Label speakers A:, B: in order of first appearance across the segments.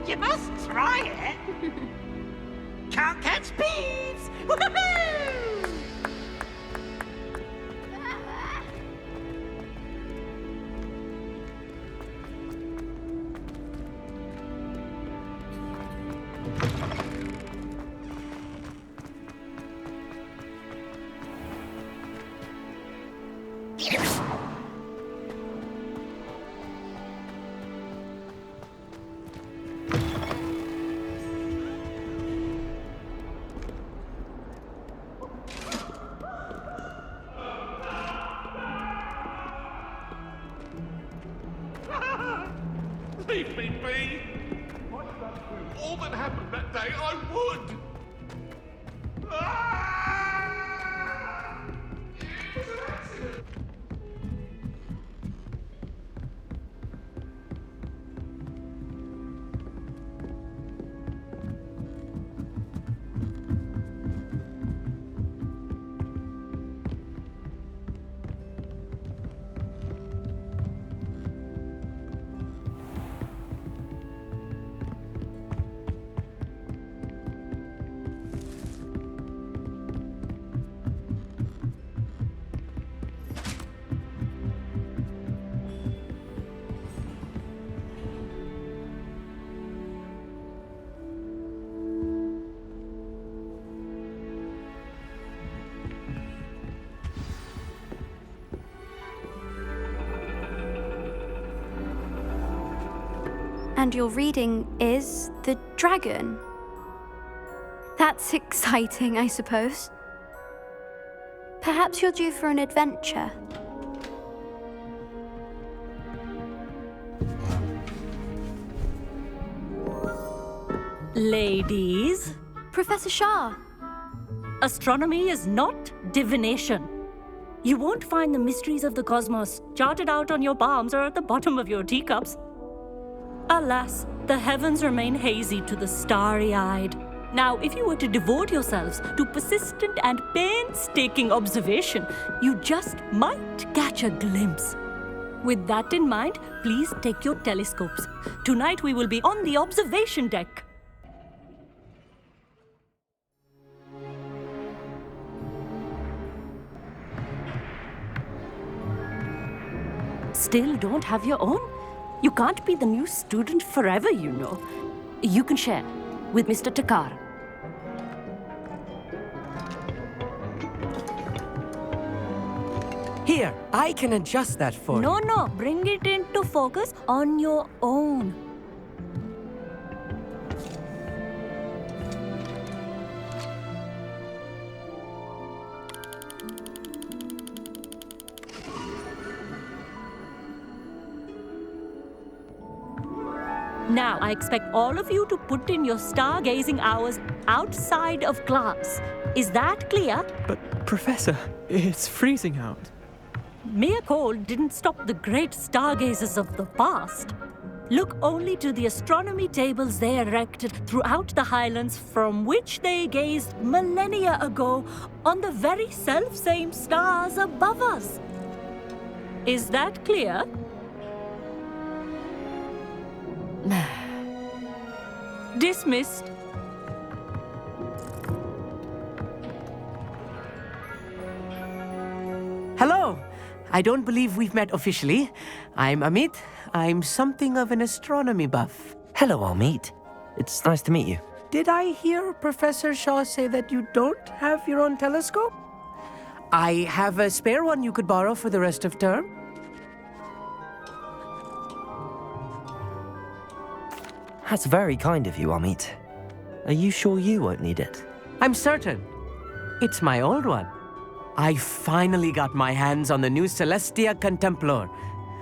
A: You must try it. Can't catch bees. Woohoo!
B: Leave me be! I'd undo all that happened that day, I would! Ah! It was an accident!
C: And your reading is the dragon. That's exciting, I suppose. Perhaps you're due for an adventure.
D: Ladies,
C: Professor Shah.
D: astronomy is not divination. You won't find the mysteries of the cosmos charted out on your palms or at the bottom of your teacups. Alas, the heavens remain hazy to the starry-eyed. Now, if you were to devote yourselves to persistent and painstaking observation, you just might catch a glimpse. With that in mind, please take your telescopes. Tonight we will be on the observation deck. Still don't have your own? You can't be the new student forever, you know. You can share with Mr. Takar.
E: Here, I can adjust that for you.
D: No, bring it into focus on your own. Now, I expect all of you to put in your stargazing hours outside of class. Is that clear?
F: But, Professor, it's freezing out.
D: Mere cold didn't stop the great stargazers of the past. Look only to the astronomy tables they erected throughout the highlands from which they gazed millennia ago on the very self-same stars above us. Is that clear? Dismissed.
E: Hello! I don't believe we've met officially. I'm Amit. I'm something of an astronomy buff.
G: Hello, Amit. It's nice to meet you.
E: Did I hear Professor Shaw say that you don't have your own telescope? I have a spare one you could borrow for the rest of term.
G: That's very kind of you, Amit. Are you sure you won't need it?
E: I'm certain. It's my old one. I finally got my hands on the new Celestia Contemplar.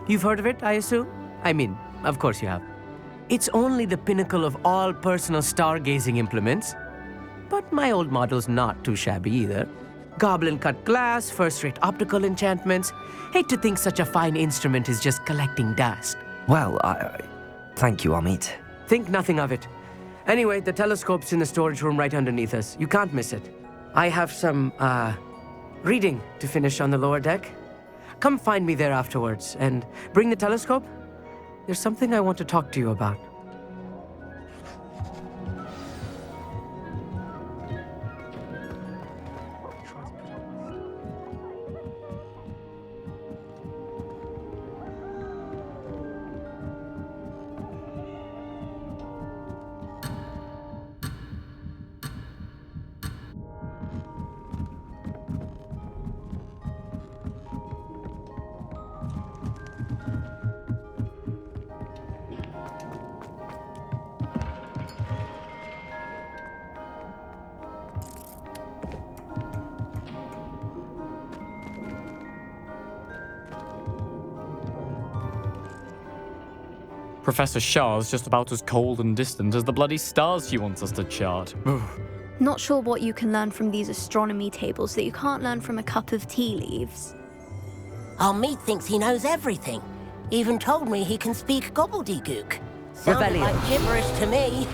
E: You've heard of it, I assume? I mean, of course you have. It's only the pinnacle of all personal stargazing implements. But my old model's not too shabby either. Goblin-cut glass, first-rate optical enchantments. Hate to think such a fine instrument is just collecting dust.
G: Well, thank you, Amit.
E: Think nothing of it. Anyway, the telescope's in the storage room right underneath us. You can't miss it. I have some, reading to finish on the lower deck. Come find me there afterwards, and bring the telescope. There's something I want to talk to you about.
H: Professor Shah's just about as cold and distant as the bloody stars she wants us to chart.
C: Not sure what you can learn from these astronomy tables that you can't learn from a cup of tea leaves.
I: Amit thinks he knows everything. Even told me he can speak gobbledygook. Sounded
G: Revelio.
I: like gibberish to me.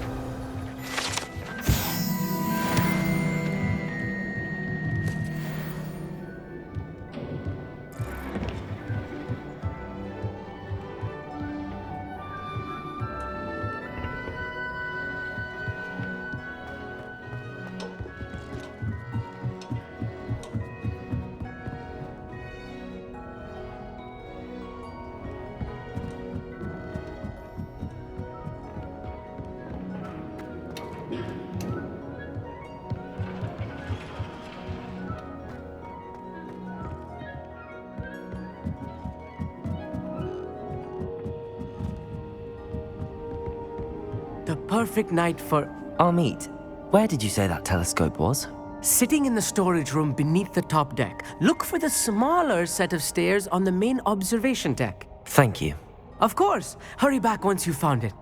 E: The perfect night for
G: Amit, where did you say that telescope was?
E: sitting in the storage room beneath the top deck. Look for the smaller set of stairs on the main observation deck.
G: Thank you.
E: Of course. Hurry back once you found it.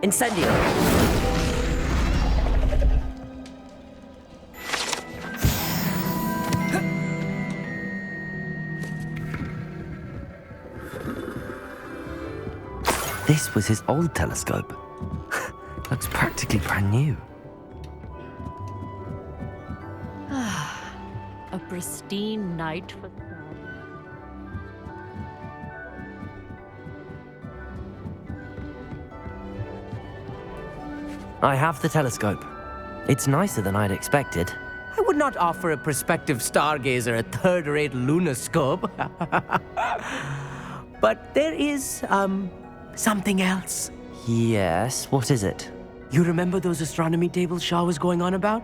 G: Incendio! This was his old telescope. Looks practically brand new.
D: A pristine night for the
G: I have the telescope. It's nicer than I'd expected.
E: I would not offer a prospective stargazer a third-rate lunoscope. But there is, something else.
G: Yes, what is it?
E: You remember those astronomy tables Shaw was going on about?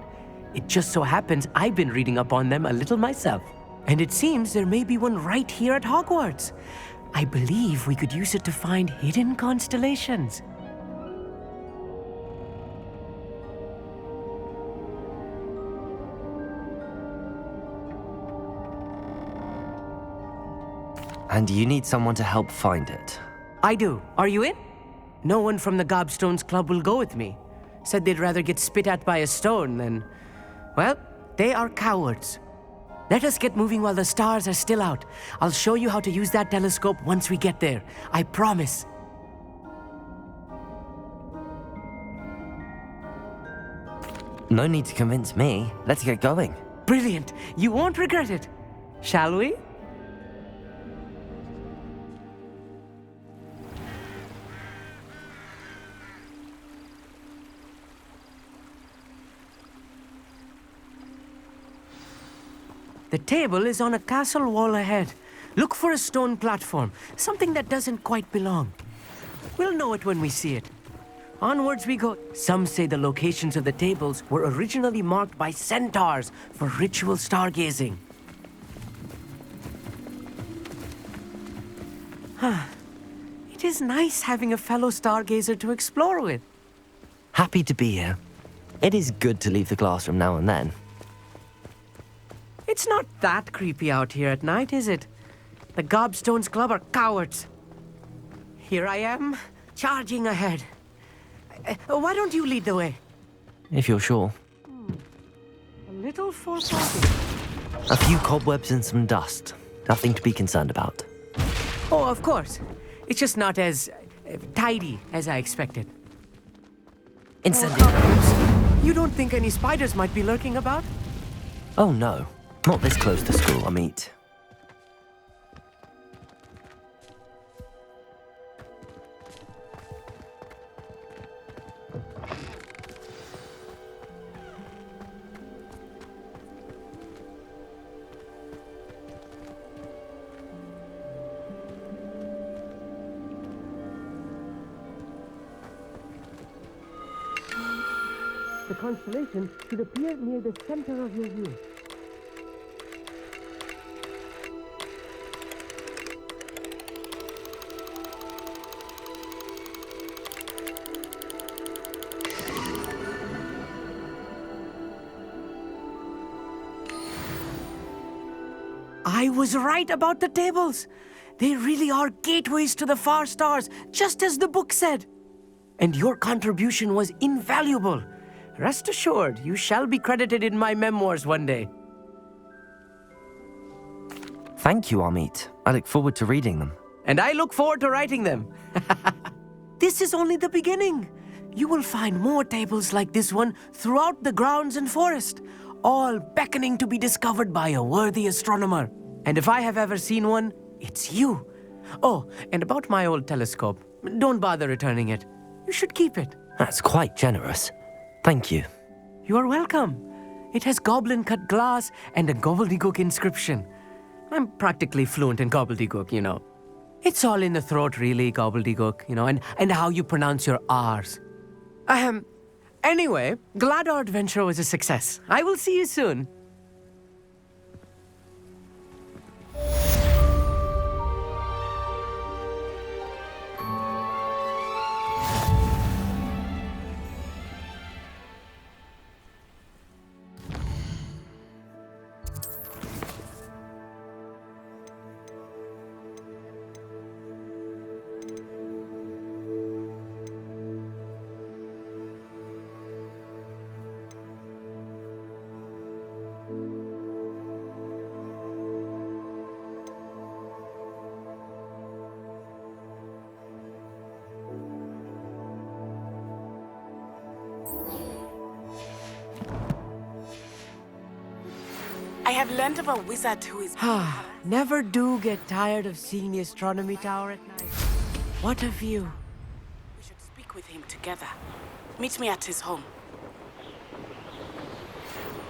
E: It just so happens I've been reading up on them a little myself. And it seems there may be one right here at Hogwarts. I believe we could use it to find hidden constellations.
G: And you need someone to help find it.
E: I do. Are you in? No one from the Gobstones Club will go with me. Said they'd rather get spit at by a stone than... Well, they are cowards. Let us get moving while the stars are still out. I'll show you how to use that telescope once we get there. I promise.
G: No need to convince me. Let's get going.
E: Brilliant. You won't regret it. Shall we? The table is on a castle wall ahead. Look for a stone platform, something that doesn't quite belong. We'll know it when we see it. Onwards we go. Some say the locations of the tables were originally marked by centaurs for ritual stargazing. It is nice having a fellow stargazer to explore with.
G: Happy to be here. It is good to leave the classroom now and then.
E: It's not that creepy out here at night, is it? The Gobstones Club are cowards. Here I am, charging ahead. Why don't you lead the way?
G: If you're sure.
E: A little foreboding.
G: A few cobwebs and some dust. Nothing to be concerned about.
E: Oh, of course. It's just not as tidy as I expected.
G: Incendio!
E: You don't think any spiders might be lurking about?
G: Oh no. Not this close to school, Amit.
E: The constellation should appear near the center of your view. I was right about the tables. They really are gateways to the far stars, just as the book said. And your contribution was invaluable. Rest assured, you shall be credited in my memoirs one day.
G: Thank you, Amit. I look forward to reading them.
E: And I look forward to writing them. This is only the beginning. You will find more tables like this one throughout the grounds and forest, all beckoning to be discovered by a worthy astronomer. And if I have ever seen one, it's you. Oh, and about my old telescope, don't bother returning it. You should keep it.
G: That's quite generous. Thank you.
E: You are welcome. It has goblin-cut glass and a gobbledygook inscription. I'm practically fluent in gobbledygook, you know. It's all in the throat, really, gobbledygook, you know, and how you pronounce your R's. Anyway, glad our adventure was a success. I will see you soon.
J: I have learned of a wizard who is...
E: Never do get tired of seeing the astronomy tower at night. What a view.
J: We should speak with him together. Meet me at his home.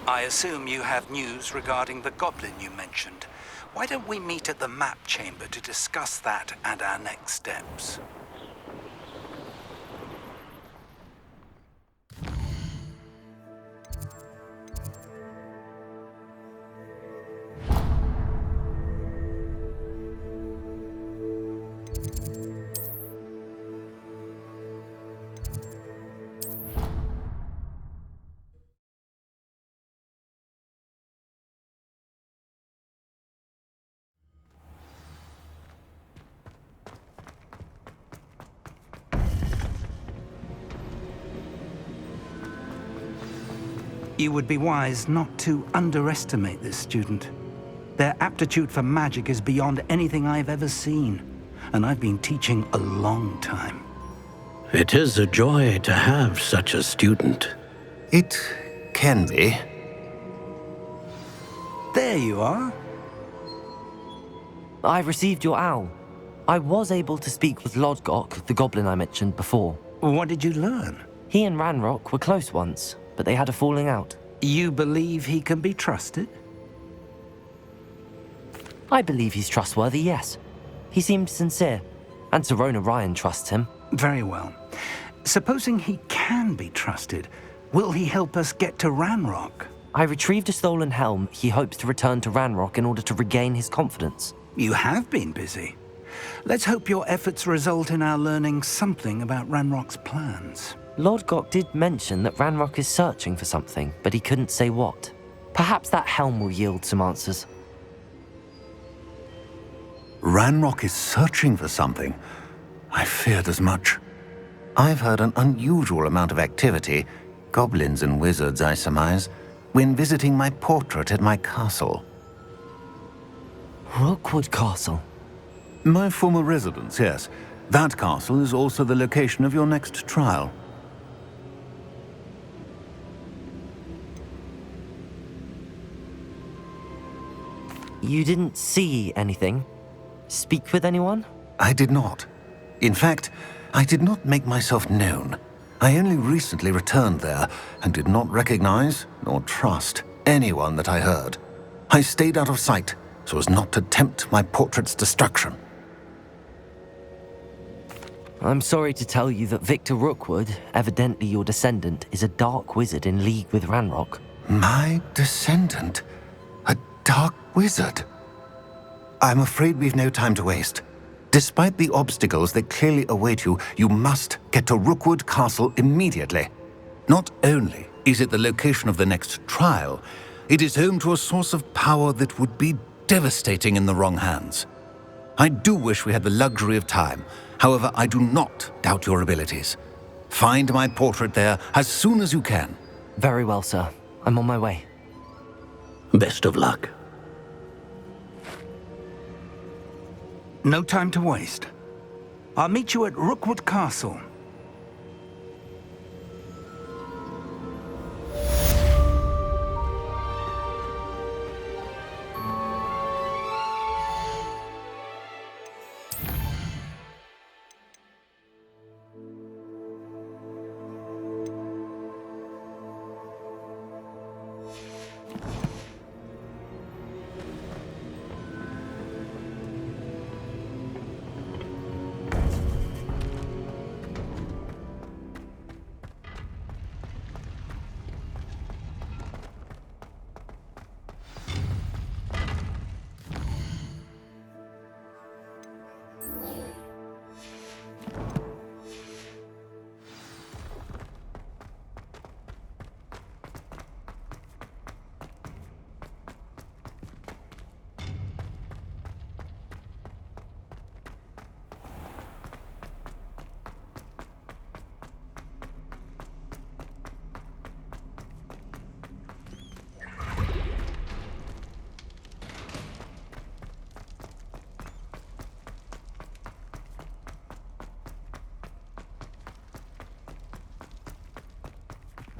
K: I assume you have news regarding the goblin you mentioned. Why don't we meet at the map chamber to discuss that and our next steps? You would be wise not to underestimate this student. Their aptitude for magic is beyond anything I've ever seen, and I've been teaching a long time.
L: It is a joy to have such a student.
M: It can be.
K: There you are.
G: I received your owl. I was able to speak with Lodgok, the goblin I mentioned before.
K: What did you learn?
G: He and Ranrock were close once, but they had a falling out.
K: You believe he can be trusted?
G: I believe he's trustworthy, yes. He seemed sincere, and Serona Ryan trusts him.
K: Very well. Supposing he can be trusted, will he help us get to Ranrock?
G: I retrieved a stolen helm. He hopes to return to Ranrock in order to regain his confidence.
K: You have been busy. Let's hope your efforts result in our learning something about Ranrock's plans.
G: Lodgok did mention that Ranrock is searching for something, but he couldn't say what. Perhaps that helm will yield some answers.
M: Ranrock is searching for something? I feared as much. I've heard an unusual amount of activity, goblins and wizards, I surmise, when visiting my portrait at my castle.
G: Rookwood Castle?
M: My former residence, yes. That castle is also the location of your next trial.
G: You didn't see anything? Speak with anyone?
M: I did not. In fact, I did not make myself known. I only recently returned there and did not recognize nor trust anyone that I heard. I stayed out of sight so as not to tempt my portrait's destruction.
G: I'm sorry to tell you that Victor Rookwood, evidently your descendant, is a dark wizard in league with Ranrock.
M: My descendant? A dark wizard? I'm afraid we've no time to waste. Despite the obstacles that clearly await you, you must get to Rookwood Castle immediately. Not only is it the location of the next trial, it is home to a source of power that would be devastating in the wrong hands. I do wish we had the luxury of time. However, I do not doubt your abilities. Find my portrait there as soon as you can.
G: Very well, sir. I'm on my way.
L: Best of luck.
K: No time to waste. I'll meet you at Rookwood Castle.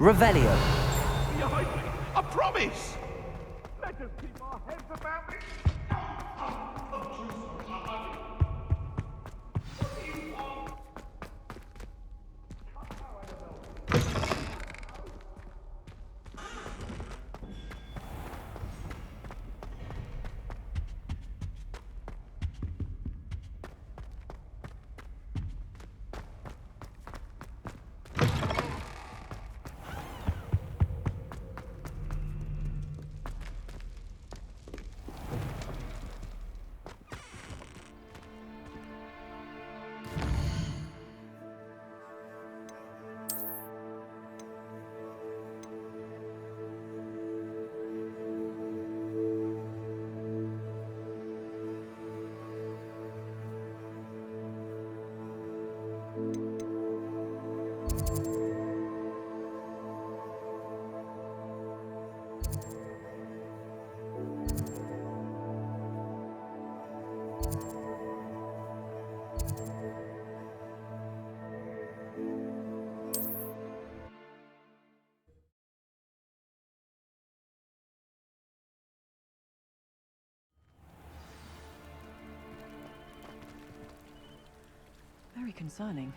G: Revelio.
B: Behind me! I promise! Let us keep our heads about it!
J: Very concerning.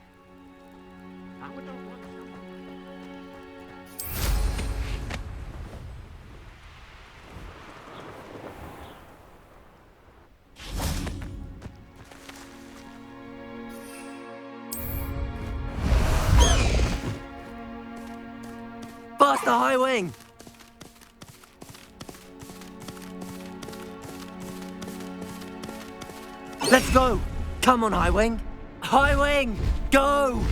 G: Faster, High Wing! Let's go! Come on, High Wing! High Wing! Go!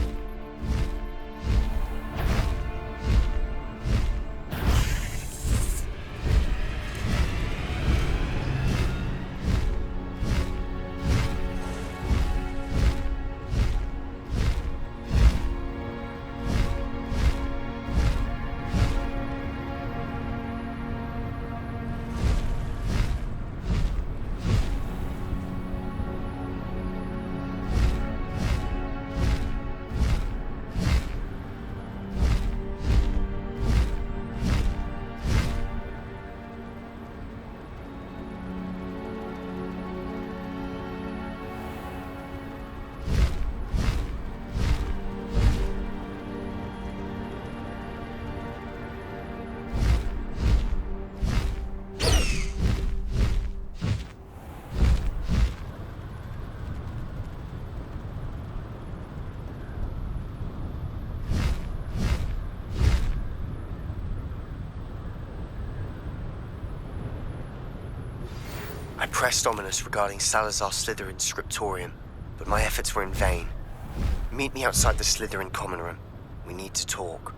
N: I pressed Ominous regarding Salazar Slytherin's scriptorium, but my efforts were in vain. Meet me outside the Slytherin common room. We need to talk.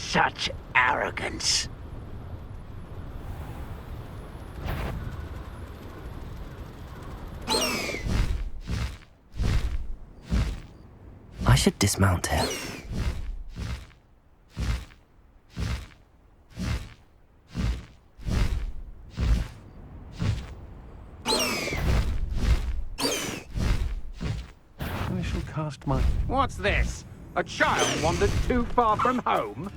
A: Such arrogance.
G: I should dismount here.
O: I shall cast my... What's this? A child wandered too far from home?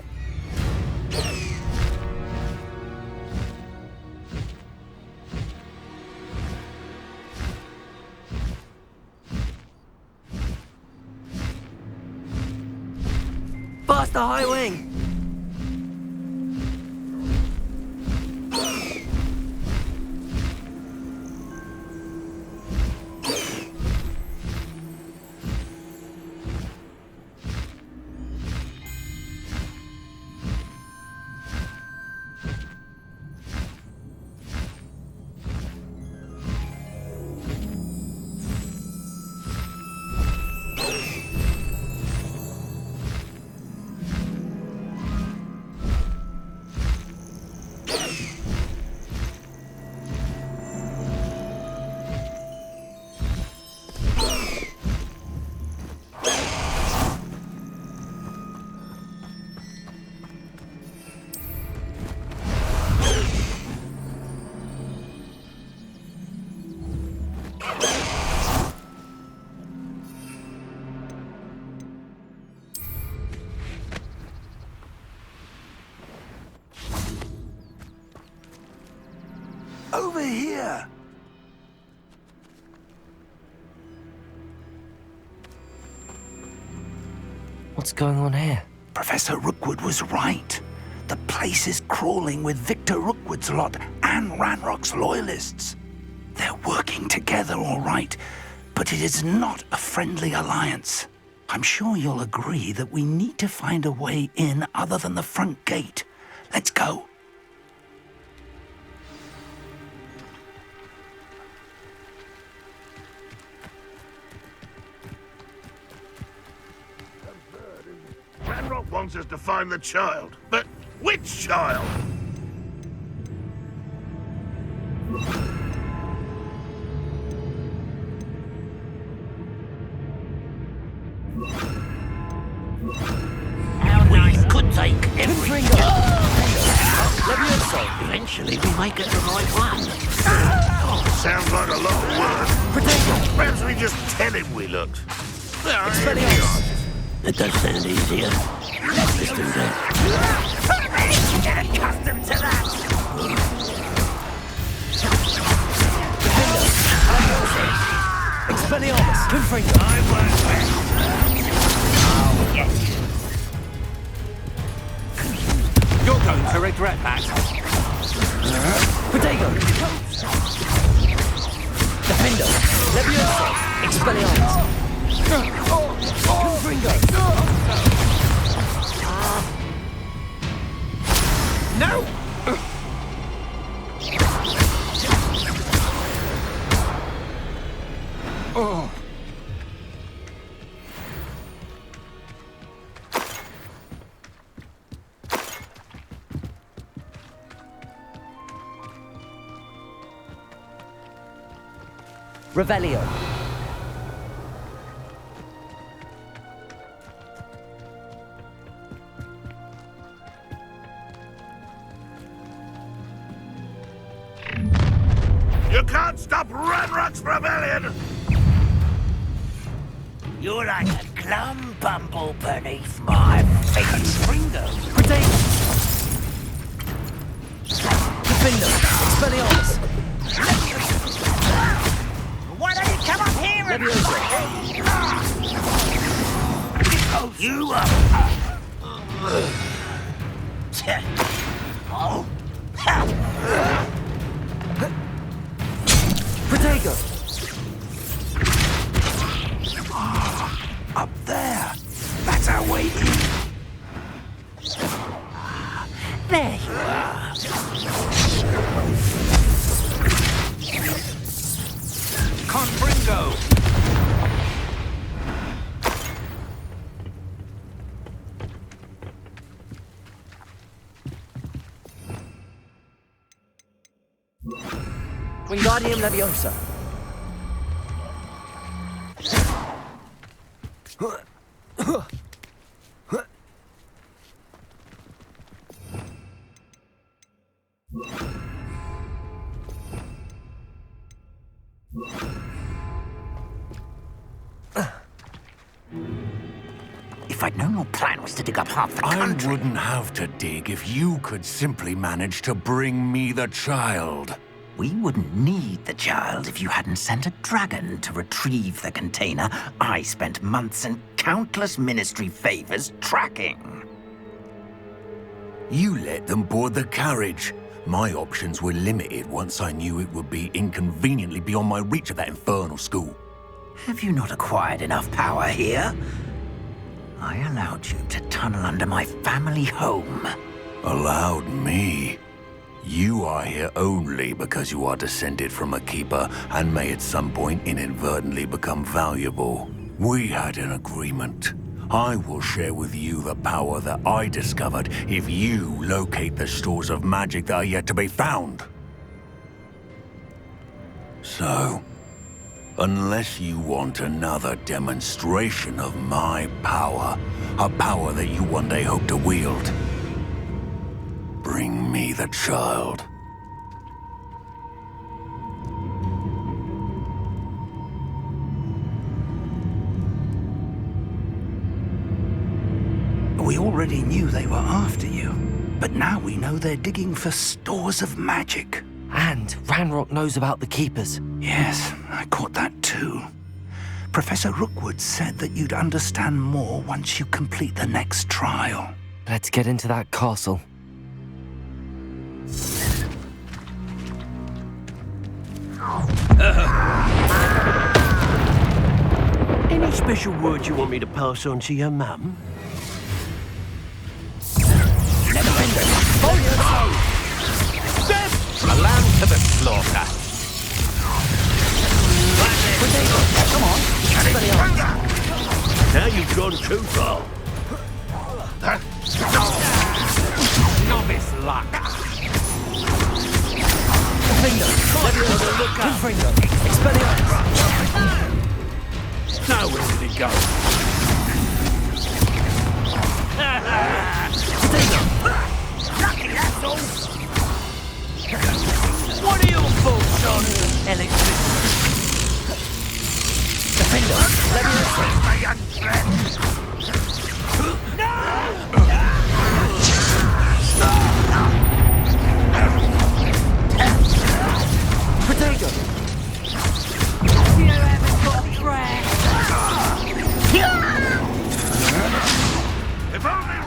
G: Faster, High Wing!
K: Over here!
G: What's going on here?
K: Professor Rookwood was right. The place is crawling with Victor Rookwood's lot and Ranrock's loyalists. They're working together, all right, but it is not a friendly alliance. I'm sure you'll agree that we need to find a way in other than the front gate. Let's go.
B: Ranrock wants us to find the child, but which child?
A: Our nice could take everything.
L: Eventually we might get the right one.
B: Sounds like a lot of work. Perhaps we just tell him we looked.
L: It does sound easier. Let's do that.
A: Get accustomed to that.
E: Expelliarmus! Confringo!
A: I won't rest. I'll get you.
O: You're going to regret that.
E: Protego! Defendo! Levioso! Expelliarmus! Confringo!
A: No!
O: Oh.
E: Revelio.
B: You can't stop Ranrock's rebellion!
A: You're like a glum bumble beneath my feet.
E: Ringo. Protego. Defendo. Expelliarmus.
A: Why don't you come up here and...
E: Levioso.
A: You up. Oh.
E: Protego.
K: Up there. That's our way in.
A: There you are.
O: Confringo!
E: Wingardium Leviosa.
K: If I'd known your plan was to dig up half the country...
P: I wouldn't have to dig if you could simply manage to bring me the child.
K: We wouldn't need the child if you hadn't sent a dragon to retrieve the container I spent months and countless ministry favors tracking.
P: You let them board the carriage. My options were limited once I knew it would be inconveniently beyond my reach of that infernal school.
K: Have you not acquired enough power here? I allowed you to tunnel under my family home.
P: Allowed me? You are here only because you are descended from a keeper and may at some point inadvertently become valuable. We had an agreement. I will share with you the power that I discovered if you locate the stores of magic that are yet to be found. So, unless you want another demonstration of my power, a power that you one day hope to wield, bring me the child.
K: We already knew they were after you, but now we know they're digging for stores of magic.
G: And Ranrock knows about the Keepers.
K: Yes, I caught that too. Professor Rookwood said that you'd understand more once you complete the next trial.
G: Let's get into that castle.
Q: Any special words you want me to pass on to your mum?
O: A lamb to the slaughter.
Q: Come on. Now you've gone too far.
O: Novice luck. Now where did it go?
A: Lucky, that's all.
Q: What are your thoughts on electricity? Defender, let me
A: My young friend.
Q: Potato.
A: You haven't got track.
O: If only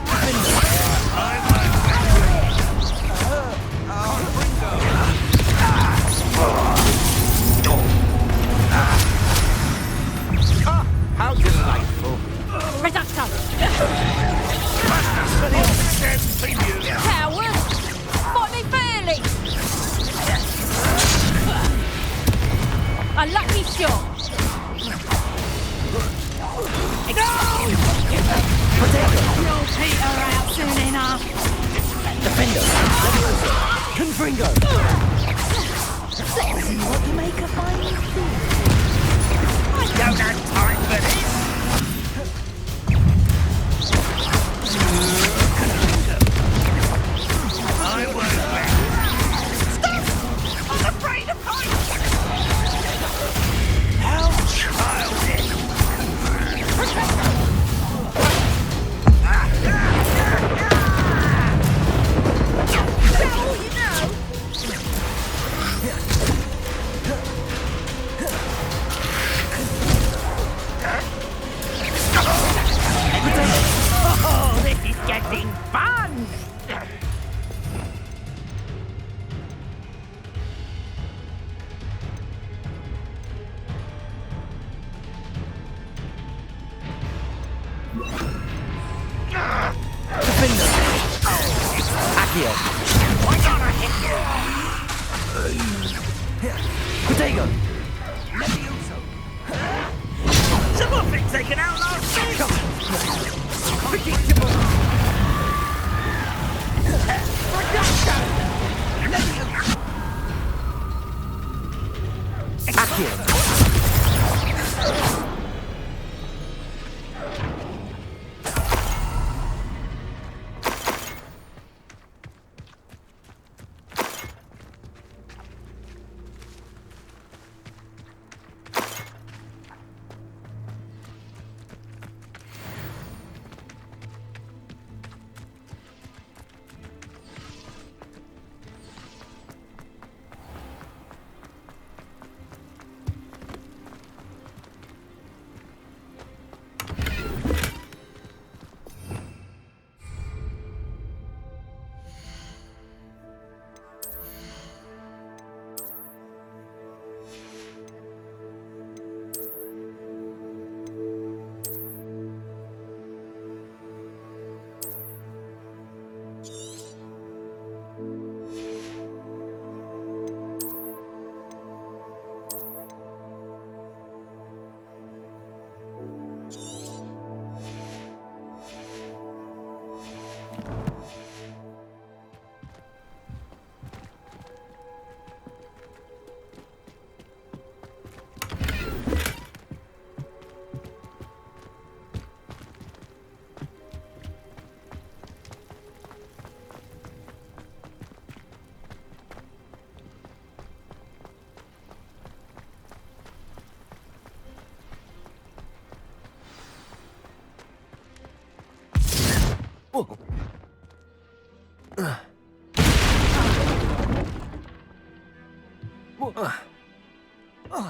Q: How delightful.
D: Reductor!
A: Coward! Fight me fairly!
D: A lucky shot!
A: No! You'll peter out soon enough.
Q: Defender, Confringo.
A: Let's see what you make of my I don't have time for this. I won't let. Stop! I'm afraid of heights. How childish! Is that all you know? Oh, this is getting fun!
Q: Defender. Accio.
A: I'm gonna hit you!
Q: Potato.
A: Levioso! Someone been taken out last season! Predictable! Reduction! Levioso!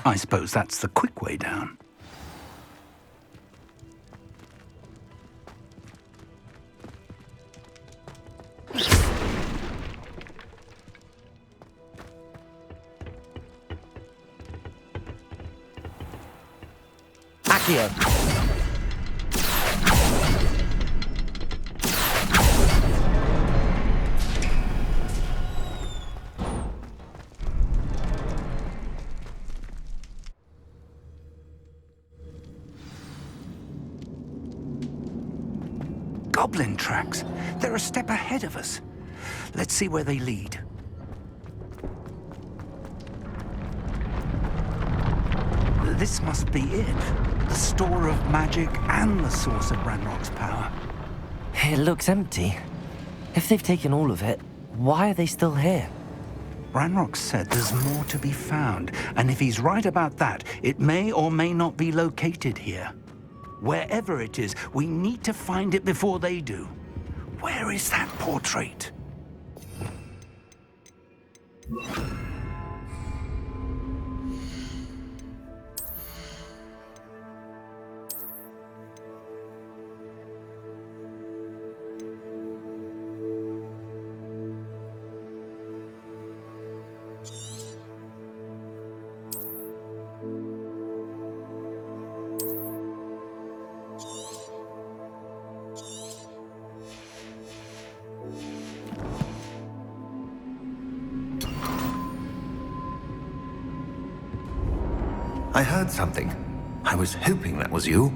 K: I suppose that's the quick way down.
E: Accio.
K: Goblin tracks. They're a step ahead of us. Let's see where they lead. This must be it. The store of magic and the source of Ranrock's power.
G: It looks empty. If they've taken all of it, why are they still here?
K: Ranrock said there's more to be found, and if he's right about that, it may or may not be located here. Wherever it is, we need to find it before they do. Where is that portrait?
M: I heard something. I was hoping that was you.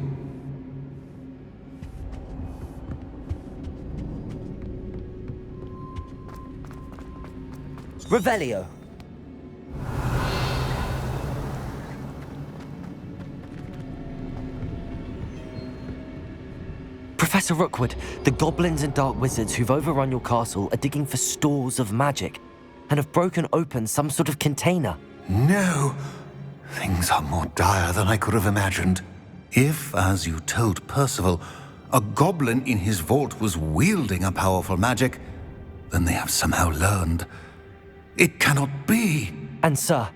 G: Revelio. Professor Rookwood, the goblins and dark wizards who've overrun your castle are digging for stores of magic and have broken open some sort of container.
M: No! Things are more dire than I could have imagined. If, as you told Percival, a goblin in his vault was wielding a powerful magic, then they have somehow learned. It cannot be!
G: And sir,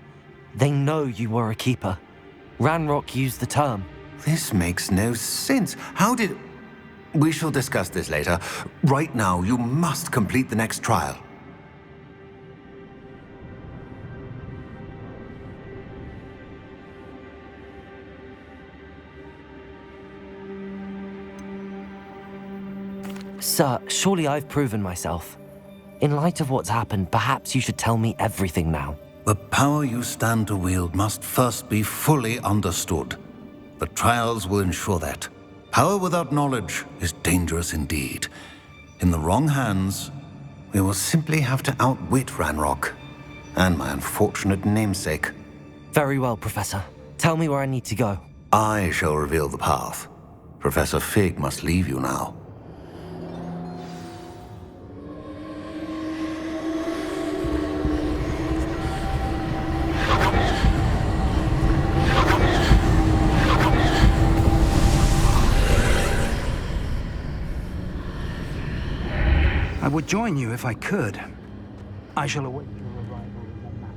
G: they know you were a keeper. Ranrock used the term.
M: This makes no sense. How did... We shall discuss this later. Right now, you must complete the next trial.
G: Sir, surely I've proven myself. In light of what's happened, perhaps you should tell me everything now.
M: The power you stand to wield must first be fully understood. The trials will ensure that. Power without knowledge is dangerous indeed. In the wrong hands, we will simply have to outwit Ranrock and my unfortunate namesake.
G: Very well, Professor. Tell me where I need to go.
M: I shall reveal the path. Professor Fig must leave you now.
K: I would join you if I could. I shall await your arrival in the map.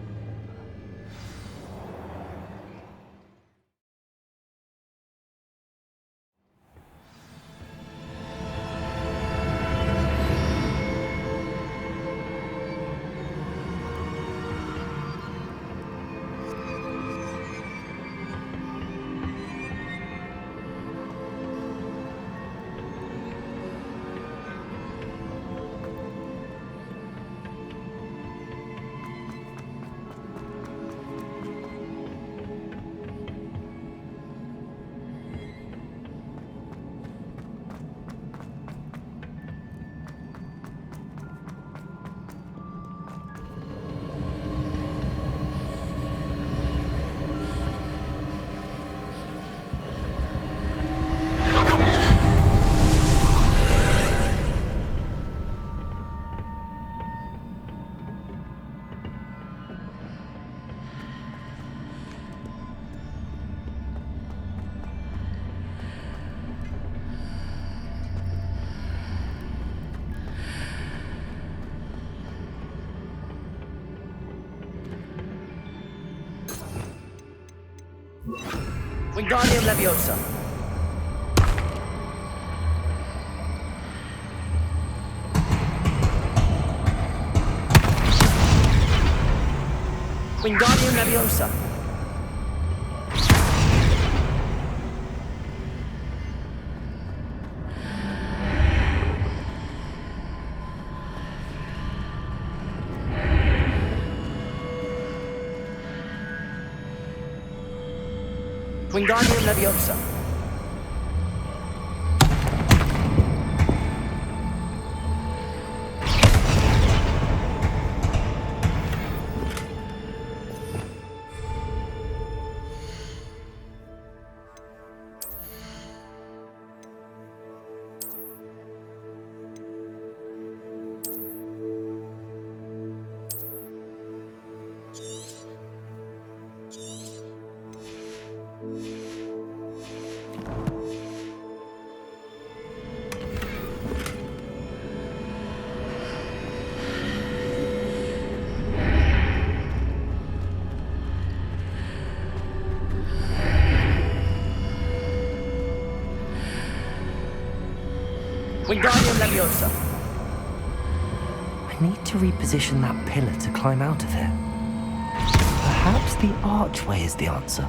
E: Wingardium Leviosa. Wingardium Leviosa. Wingardium Leviosa. Wingardium Leviosa.
G: I need to reposition that pillar to climb out of it. Perhaps the archway is the answer.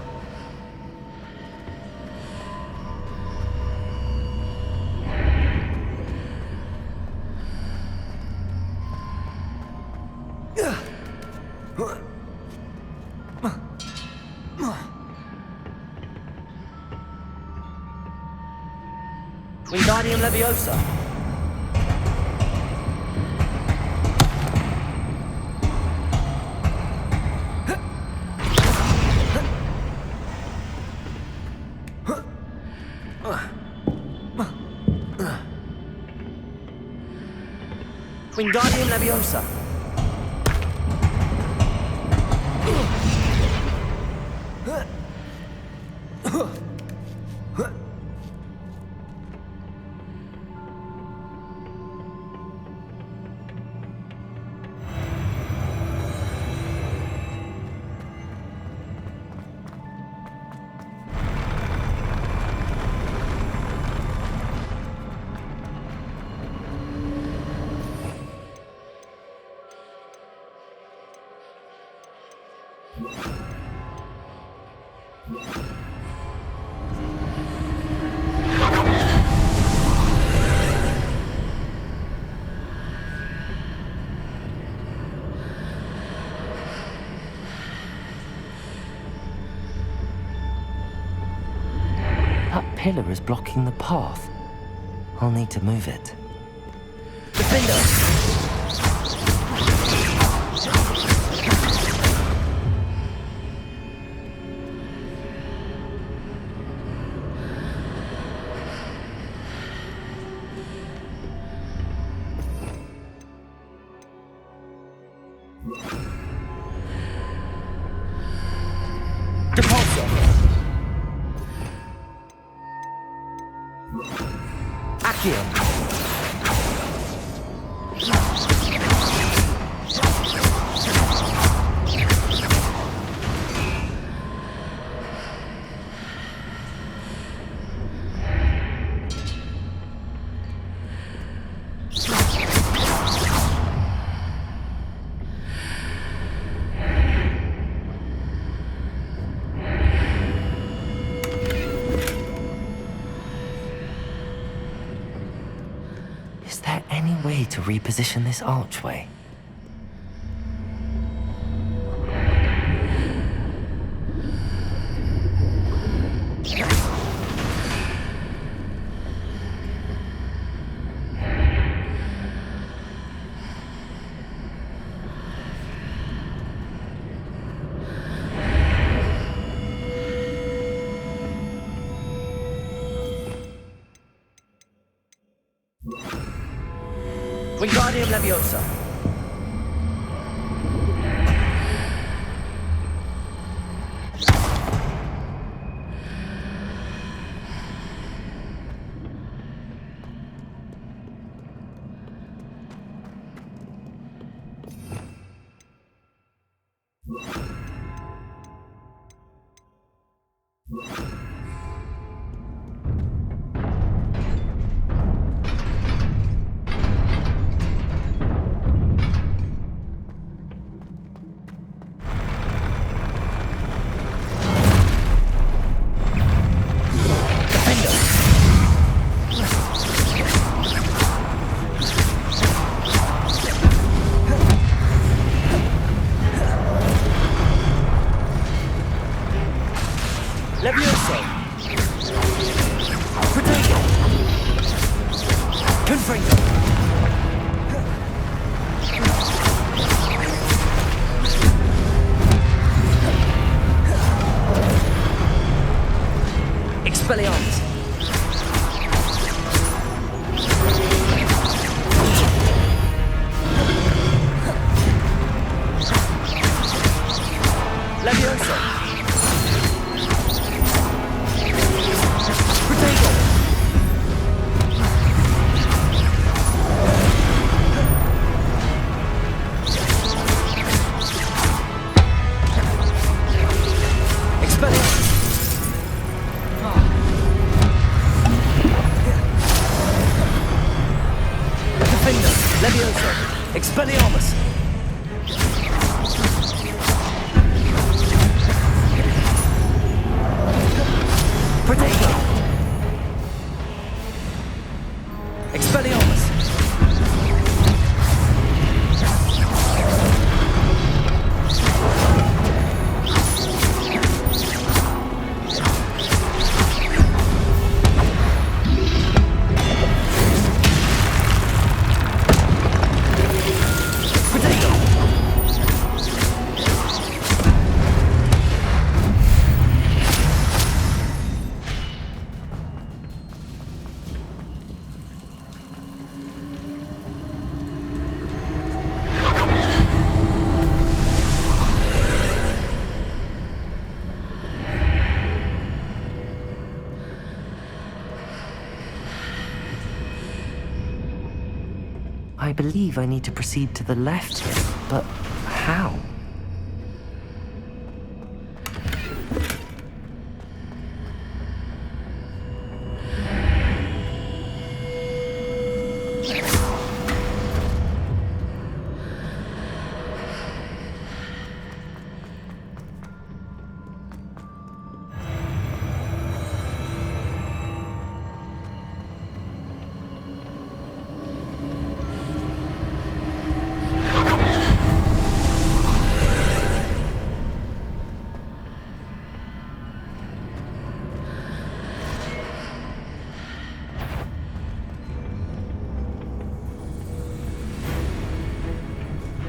E: Wingardium Leviosa. Wingardium Leviosa.
G: That pillar is blocking the path. I'll need to move it.
E: Defender! Accio.
G: Is there any way to reposition this archway?
E: Wingardium Leviosa. Levioso. Protego. Confringo. Expelliarmus. Levioso. Protego. Expelliarmus. Defender. Levioso. Expelliarmus. Protego. Expelliarmus. Protego.
G: I believe I need to proceed to the left here, but how?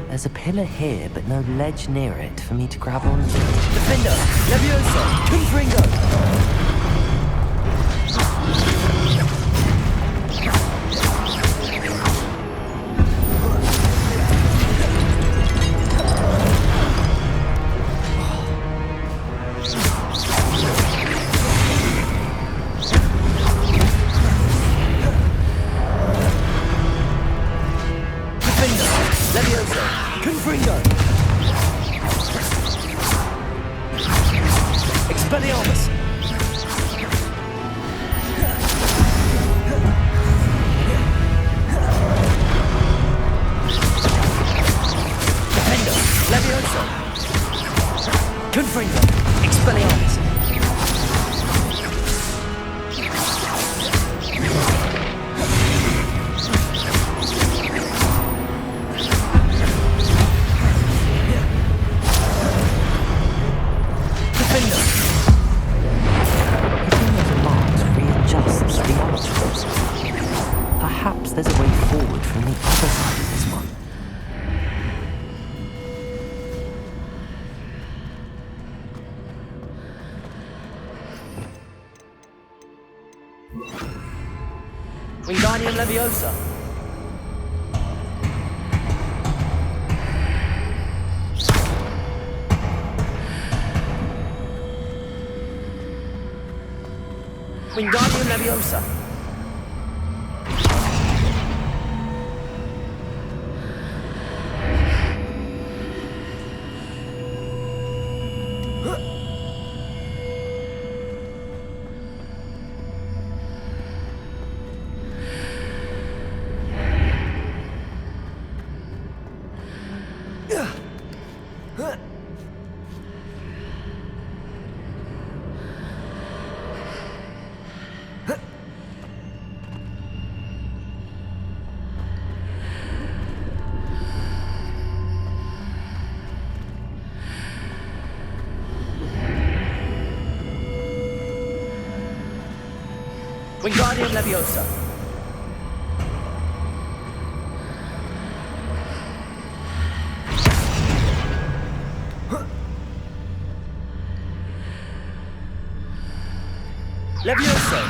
G: There's a pillar here, but no ledge near it for me to grab onto.
E: Defender. Levioso. Confringo. Wingardium Leviosa. Wingardium Leviosa. Wingardium Leviosa. Leviosa.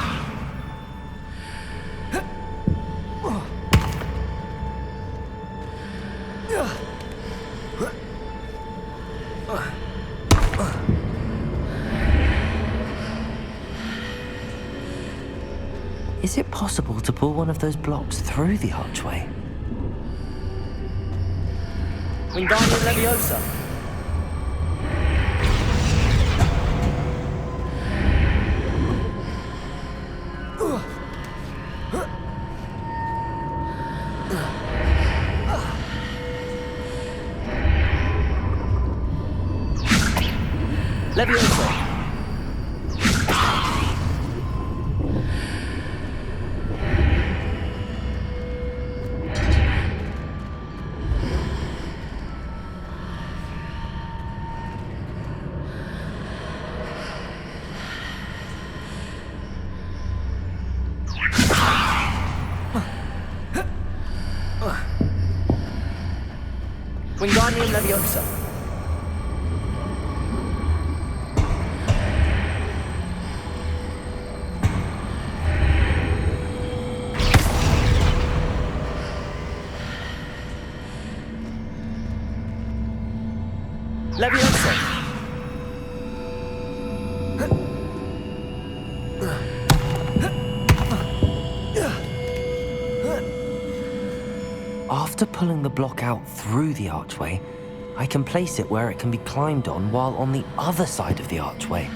G: Is it possible to pull one of those blocks through the archway?
E: Wingardium Leviosa. Leviosa. Wingardium Leviosa. Leviosa.
G: After pulling the block out through the archway, I can place it where it can be climbed on while on the other side of the archway.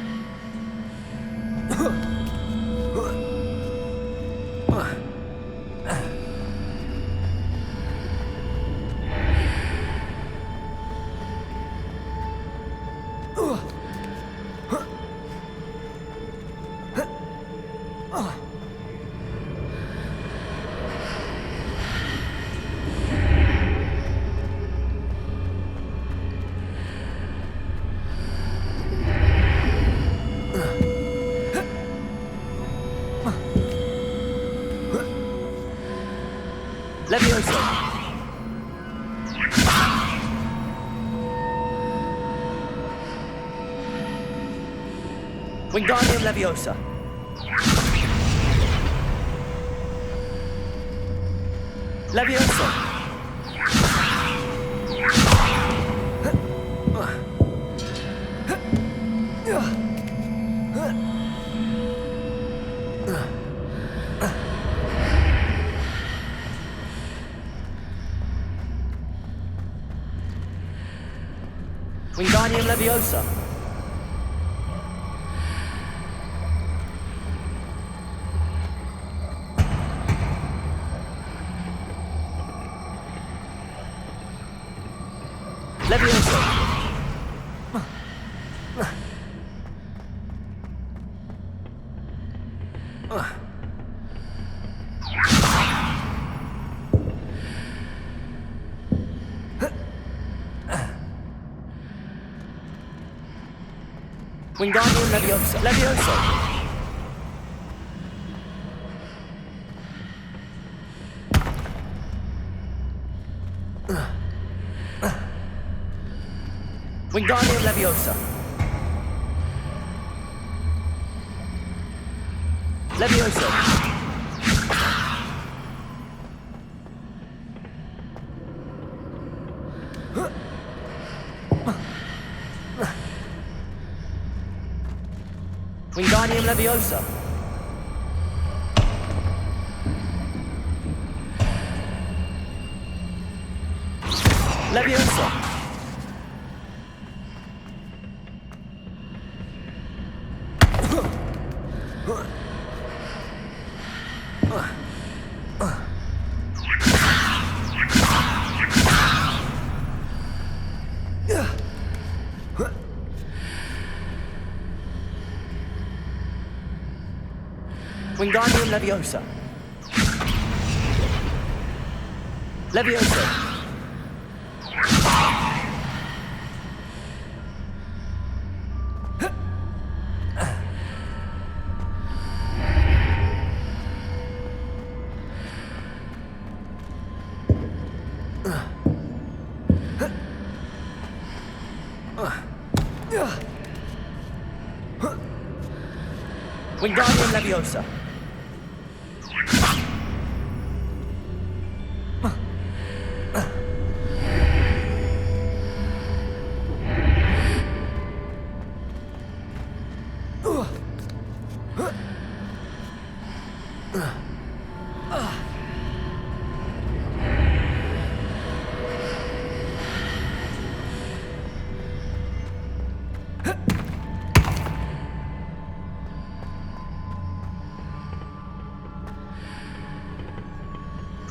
E: Leviosa. Wingardium Leviosa. Leviosa. Wingardium Leviosa. Leviosa. Wingardium Leviosa. Leviosa. Wingardium Leviosa. Leviosa. Wingardium Leviosa. Leviosa. Wingardium Leviosa. Leviosa. Wingardium Leviosa.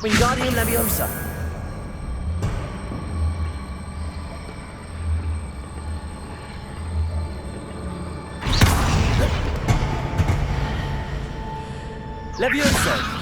E: Wingardium Leviosa. Leviosa.